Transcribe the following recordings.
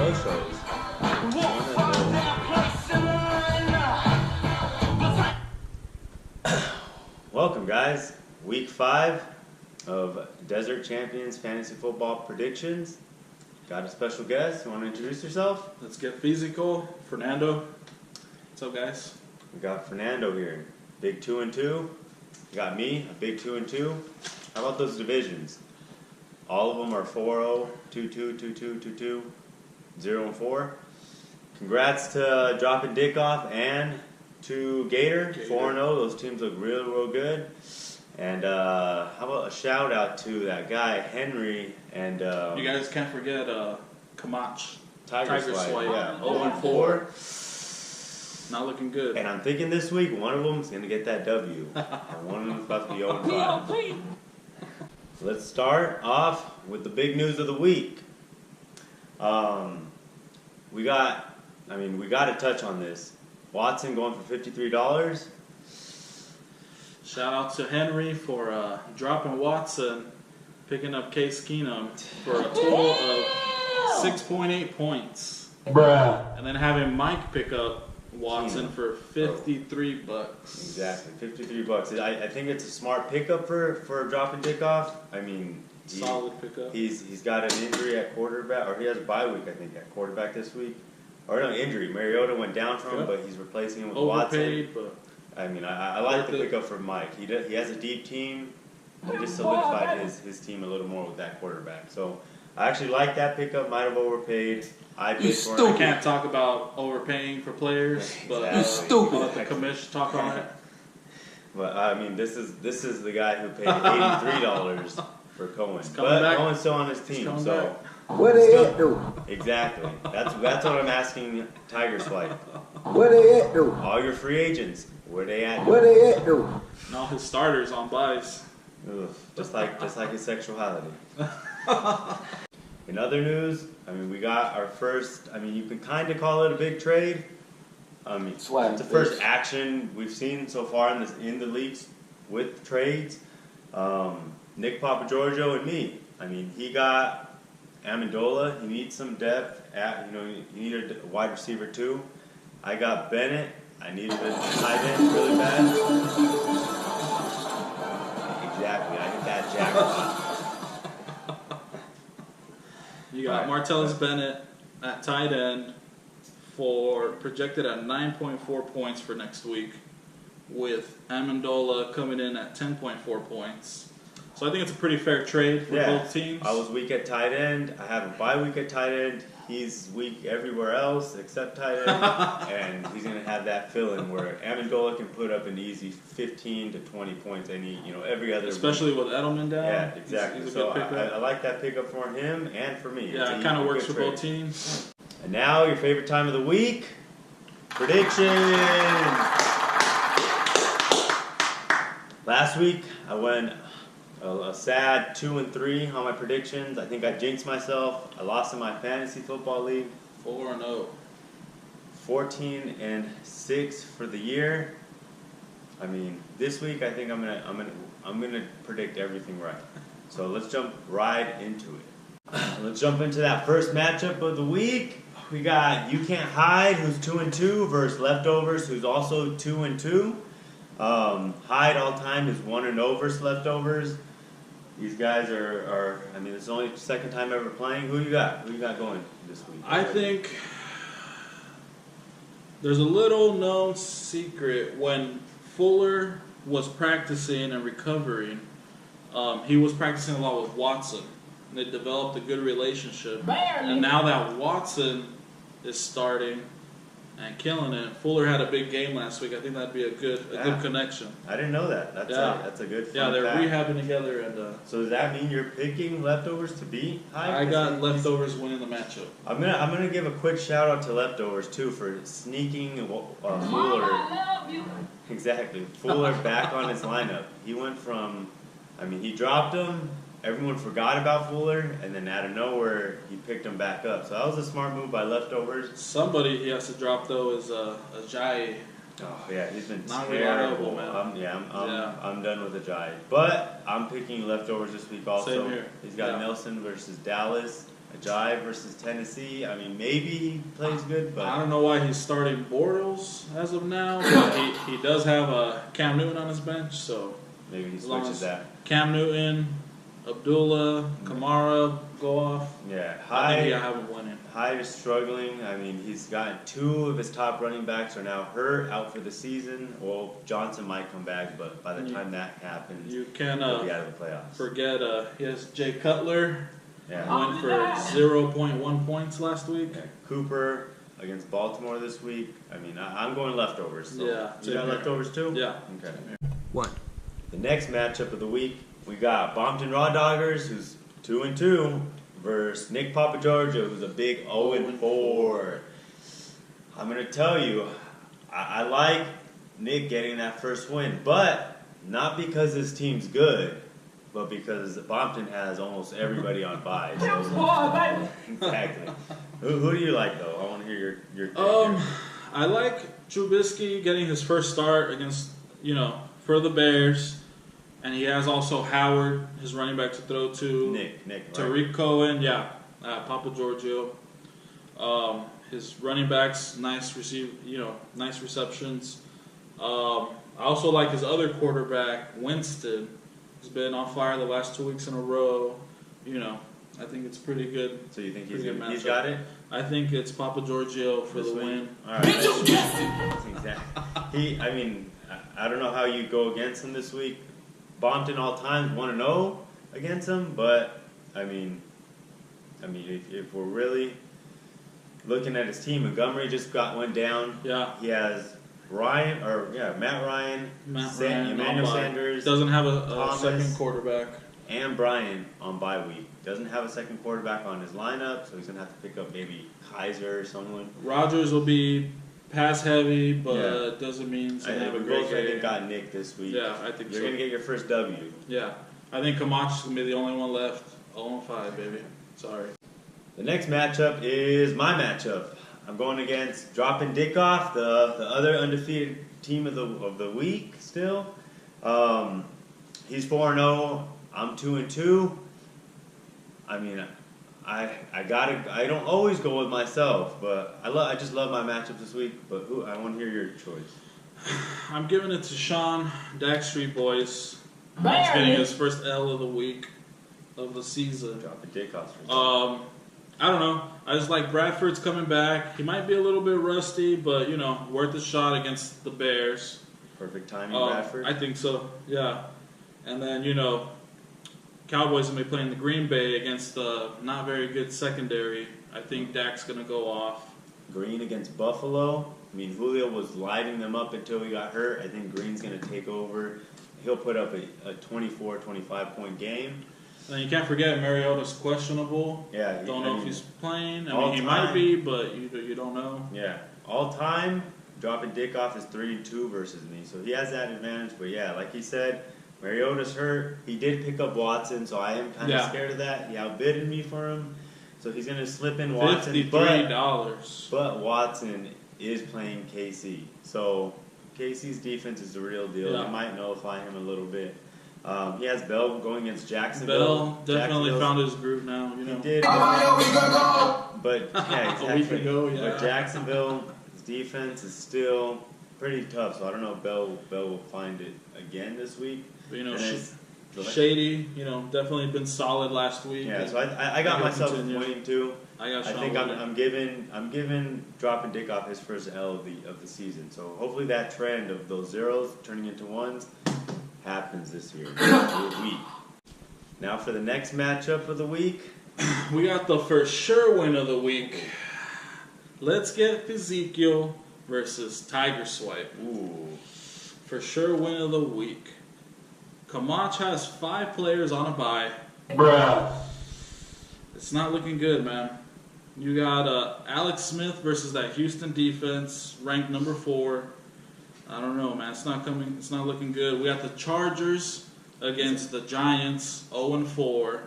no-shows. Welcome, guys. Week 5 of Desert Champions Fantasy Football Predictions. Got a special guest. You want to introduce yourself? Let's get physical. Fernando. What's up, guys? We got Fernando here. Big 2-2. You got me, a big 2-2. How about those divisions? All of them are 4-0, 2-2, 2-2, 2-2, 0-4. Congrats to Dropping Dick Off and to Gator. 4-0. Those teams look real good. And how about a shout out to that guy Henry and you guys can't forget Kamach. Tiger Swipe. Yeah, 0-4. Not looking good. And I'm thinking this week one of them is gonna get that W. And one of them's about to be 0-5. Let's start off with the big news of the week. We got to touch on this. Watson going for $53. Shout out to Henry for dropping Watson, picking up Case Keenum for a total of 6.8 points. Bruh. And then having Mike pick up Watson for $53. Exactly, $53. I think it's a smart pickup for Dropping Dick Off. I mean, solid pickup. He's got an injury at quarterback, or he has a bye week, I think, at quarterback this week. Or no, injury. Mariota went down from him, but he's replacing him with overpaid, Watson. But I mean, I like the pickup for Mike. He has a deep team. He just solidified his team a little more with that quarterback. So I actually like that pickup. Might have overpaid. I can't talk about overpaying for players, but exactly. I'll let the commission talk on it. But I mean, this is the guy who paid $83 for Cohen. But back. Cohen's still on his team, so. What they at do? Exactly. That's what I'm asking Tiger Swipe. What they at do? All your free agents, where they at? What they at do? And all his starters on buys. Ugh, just like his sexuality. In other news, I mean, we got our first. I mean, you can kind of call it a big trade. I mean, it's the first action we've seen so far in the leagues with trades. Nick Papagiorgio and me. I mean, he got Amendola. He needs some depth. He needed a wide receiver too. I got Bennett. I needed a tight end really bad. Exactly. I hit that jackpot. You got Martellus Bennett at tight end for projected at 9.4 points for next week, with Amendola coming in at 10.4 points. So I think it's a pretty fair trade for both teams. I was weak at tight end. I have a bye week at tight end. He's weak everywhere else except tight end. And he's going to have that fill-in where Amendola can put up an easy 15 to 20 points every other Especially week. with Edelman down. Yeah, exactly. He's a so good pickup. I like that pickup for him and for me. Yeah, it kind of works for both teams. And now your favorite time of the week, predictions. Last week I went a sad 2-3 on my predictions. I think I jinxed myself. I lost in my fantasy football league. 4-0. 14-6 for the year. I mean, this week I think I'm gonna predict everything right. So let's jump right into it. Let's jump into that first matchup of the week. We got You Can't Hide, who's 2-2, versus Leftovers, who's also 2-2. Hyde all time is 1-0 versus Leftovers. These guys are I mean, it's only the second time ever playing. Who you got? Who you got going this week? I think there's a little known secret. When Fuller was practicing and recovering, he was practicing a lot with Watson. They developed a good relationship. And now that Watson is starting and killing it, Fuller had a big game last week. I think that'd be a good connection. I didn't know that. That's a good fun Yeah, they're fact. rehabbing together. And so does that mean you're picking Leftovers to beat Hyde? I got Leftovers winning the matchup. I'm gonna give a quick shout out to Leftovers too for sneaking Fuller. Exactly, Fuller back on his lineup. He went from, he dropped him. Everyone forgot about Fuller, and then out of nowhere, he picked him back up. So that was a smart move by Leftovers. Somebody he has to drop, though, is Ajayi. Oh, yeah, he's been Not terrible. reliable, man. I'm done with Ajayi. But I'm picking Leftovers this week also. Same here. He's got Nelson versus Dallas. Ajayi versus Tennessee. I mean, maybe he plays good, but I don't know why he's starting Bortles as of now, but he does have Cam Newton on his bench, so maybe he as long switches as that. Cam Newton, Abdullah, Kamara go off. Yeah, I think I Hyde. have him winning. Hyde is struggling. I mean, he's gotten 2 of his top running backs are now hurt, out for the season. Well, Johnson might come back, but by the time that happens, You can he'll be out of the playoffs. forget he has Jay Cutler. Yeah. Went for 0.1 points last week. Yeah. Cooper against Baltimore this week. I mean, I'm going leftovers. So Yeah, you got same here. leftovers too? Yeah. Okay. 1. The next matchup of the week, we got Bompton Raw Doggers, who's 2-2, versus Nick Papagiorgio, who's a big 0-4. I'm gonna tell you, I like Nick getting that first win, but not because his team's good, but because Bompton has almost everybody on bye. So. Exactly. Who do you like though? I want to hear your I like Trubisky getting his first start against, for the Bears. And he has also Howard, his running back to throw to. Nick, right? Tariq Cohen, Papa Giorgio. His running backs, nice receptions. I also like his other quarterback, Winston. He's been on fire the last 2 weeks in a row. I think it's pretty good. So you think Pretty good he's matchup. got it? I think it's Papa Giorgio for This the week? win. All right. That's exactly. I don't know how you go against him this week. Bompton all times 1-0 against him, but I mean, if we're really looking at his team, Montgomery just went down. Yeah. He has Matt Ryan, Emmanuel on bye. Sanders, Doesn't have a Thomas. second quarterback. and Brian on bye week. Doesn't have a second quarterback on his lineup, so he's gonna have to pick up maybe Kaiser or someone. Rodgers will be pass heavy, but Yeah. doesn't mean he's I gonna have a think great both I think game. got Nick this week. Yeah, I think You're so. gonna get your first W. Yeah, I think Camacho's gonna be the only one left. 0-5, baby. Sorry. The next matchup is my matchup. I'm going against Dropping Dick Off, the other undefeated team of the week still. He's 4-0. I'm 2-2. I mean, I don't always go with myself, but I just love my matchups this week. But I want to hear your choice. I'm giving it to Sean, Dak Street Boys. He's getting his first L of the week, of the season. Dropping Dick Off. I don't know. I just like Bradford's coming back. He might be a little bit rusty, but, worth a shot against the Bears. Perfect timing, Bradford. I think so, yeah. And then, Cowboys going to be playing the Green Bay against the not very good secondary. I think Dak's going to go off. Green against Buffalo. I mean, Julio was lighting them up until he got hurt. I think Green's going to take over. He'll put up a 24, 25-point game. And you can't forget Mariota's questionable. Yeah. Don't know if he's playing. I all mean, he time. might be, but you don't know. Yeah. All time, Dropping Dick Off is 3-2 versus me. So he has that advantage. But yeah, like he said, Mariota's hurt. He did pick up Watson, so I am kind of scared of that. He outbidded me for him. So he's going to slip in Watson. $53. But Watson is playing KC. So KC's defense is the real deal. Yeah. You might nullify him a little bit. He has Bell going against Jacksonville. Bell definitely Jacksonville's- found his groove now. He did. But yeah, exactly. A week ago, yeah. But Jacksonville's defense is still pretty tough. So I don't know if Bell will find it again this week. But, And then- Shady, definitely been solid last week. Yeah, so I got He'll myself continue. winning too. I got Sean think winning. I'm giving Dropping Dick Off his first L of the season. So hopefully that trend of those zeros turning into ones happens this year. Week. Now for the next matchup of the week. We got the for sure win of the week. Let's get Ezekiel versus Tiger Swipe. Ooh. For sure win of the week. Camacho has 5 players on a bye. Bruh. It's not looking good, man. You got Alex Smith versus that Houston defense, ranked number 4. I don't know, man. It's not looking good. We got the Chargers against the Giants, 0-4.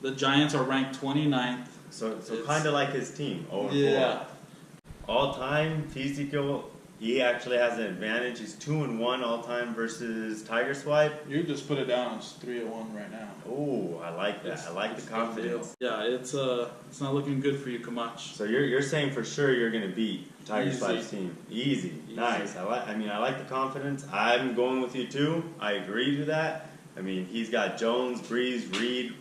The Giants are ranked 29th. So kind of like his team. 0-4. Yeah. All time, Ezekiel he actually has an advantage. He's 2-1 all time versus Tiger Swipe. You just put it down as 3-1 right now. Oh, I like that. I like the confidence. Yeah, it's not looking good for you, Kamach. So you're saying for sure you're gonna beat Tiger Swipe's team. Easy. Nice. I like the confidence. I'm going with you too. I agree to that. I mean, he's got Jones, Breeze, Reed,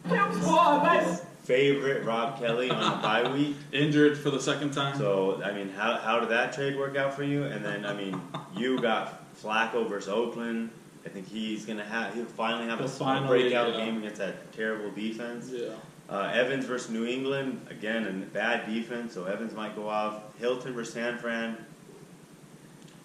his favorite Rob Kelly on the bye week. Injured for the second time. So I mean, how did that trade work out for you? And then I mean, you got Flacco versus Oakland. I think he'll finally have a breakout game against that terrible defense. Yeah. Evans versus New England, again, a bad defense, so Evans might go off. Hilton versus San Fran.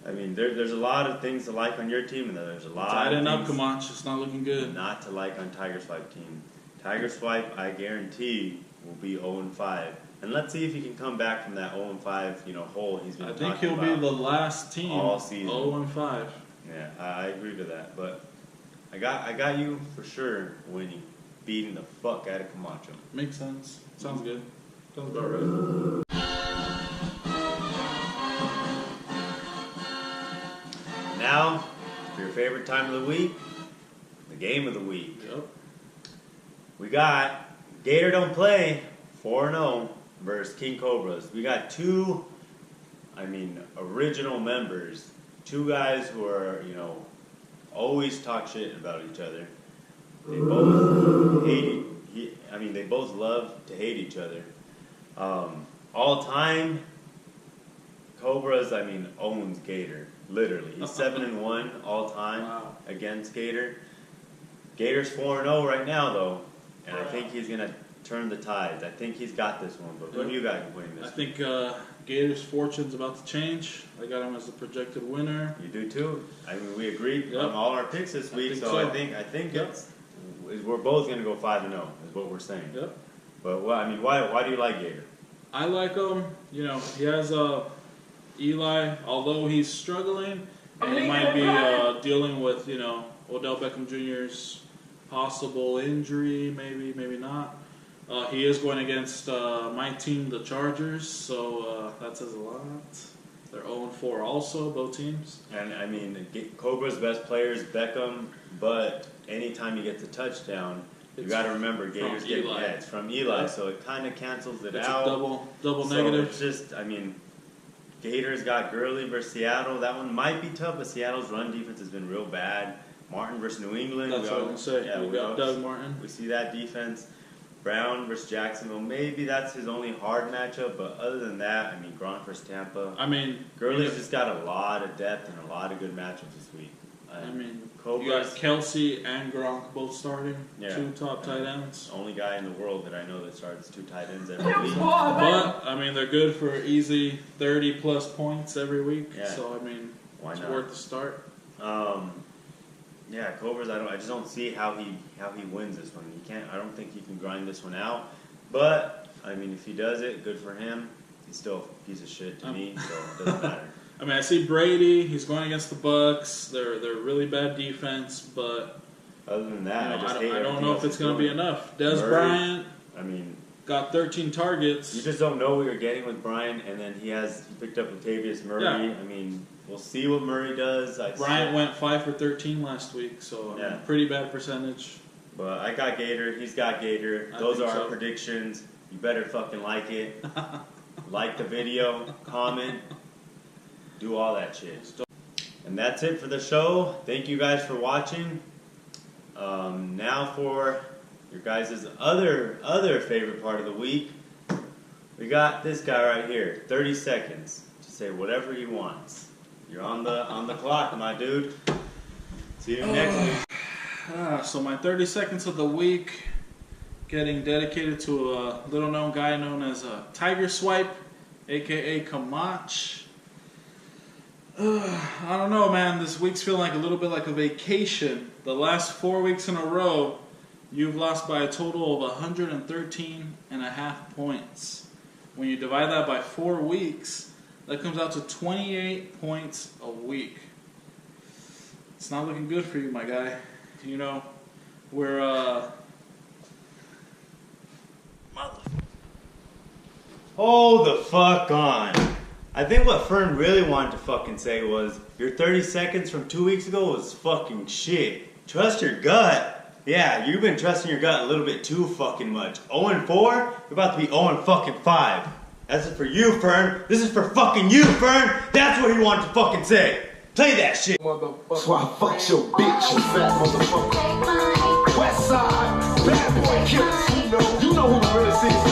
I mean, there's a lot of things to like on your team, and there's a lot of up, things Kamach. It's not looking good. not to like on Tiger Swipe team. Tiger Swipe, I guarantee, will be 0-5. And let's see if he can come back from that 0-5, hole he's been talking about. I think he'll be the last team all season. 0-5. Yeah, I agree to that. But I got you for sure winning, beating the fuck out of Camacho. Makes sense. Sounds good. Sounds about right. Now, for your favorite time of the week, the game of the week. Yep. We got Gator Don't Play 4-0 versus King Cobras. We got two, original members. Two guys who are, always talk shit about each other. They both they both love to hate each other. All time, Cobras, owns Gator. Literally. He's 7-1 all time against Gator. Gator's 4-0 right now, though. And I think he's going to turn the tides. I think he's got this one. But what do you got winning this I think Gator's fortune's about to change. I got him as the projected winner. You do too. We agreed on all our picks this week, so I think we're both going to go 5-0 is what we're saying. Yep. But why do you like Gator? I like him. He has Eli, although he's struggling, and he might be dealing with Odell Beckham Jr.'s possible injury, maybe not. He is going against my team, the Chargers, so that says a lot. They're 0-4 also, both teams. And Cobra's best player is Beckham, but anytime he gets a touchdown, you got to remember Gator's getting it's from Eli, so it kind of cancels it out. It's a double negative. It's just, Gators got Gurley versus Seattle. That one might be tough, but Seattle's run defense has been real bad. Martin versus New England. That's what I was going to say. Yeah, we got Doug Martin. We see that defense. Brown versus Jacksonville. Maybe that's his only hard matchup, but other than that, Gronk versus Tampa. Gurley's just got a lot of depth and a lot of good matchups this week. You got Kelsey and Gronk both starting. Yeah. Two top tight ends. Only guy in the world that I know that starts two tight ends every week. But they're good for easy 30+ points every week. Yeah. So why it's not? worth the start. Yeah, Cobras. I just don't see how he wins this one. I don't think he can grind this one out. But if he does it, good for him. He's still a piece of shit to me, so it doesn't matter. I see Brady. He's going against the Bucks. They're really bad defense, but other than that, I don't know if it's going to be enough. Des Bryant. Got 13 targets. You just don't know what you're getting with Bryant, and then he picked up Latavius Murray. Yeah. We'll see what Murray does. Bryant went 5 for 13 last week, so pretty bad percentage. But I got Gator. He's got Gator. Those are our predictions. You better fucking like it. Like the video, comment, do all that shit. And that's it for the show. Thank you guys for watching. Now for your guys' other favorite part of the week. We got this guy right here. 30 seconds to say whatever he wants. You're on the clock, my dude. See you next week. So my 30 seconds of the week getting dedicated to a little known guy known as Tiger Swipe, aka Kamach. I don't know, man. This week's feeling like a little bit like a vacation. The last 4 weeks in a row, you've lost by a total of 113.5 points. When you divide that by 4 weeks, that comes out to 28 points a week. It's not looking good for you, my guy. We're Hold the fuck on. I think what Fern really wanted to fucking say was, your 30 seconds from 2 weeks ago was fucking shit. Trust your gut. Yeah, you've been trusting your gut a little bit too fucking much. 0-4, you're about to be 0-5. That's it for you, Fern. This is for fucking you, Fern. That's what he wanted to fucking say. Play that shit. That's why I fucked your bitch, you fat motherfucker. West side, bad boy killers. You know who the realest is.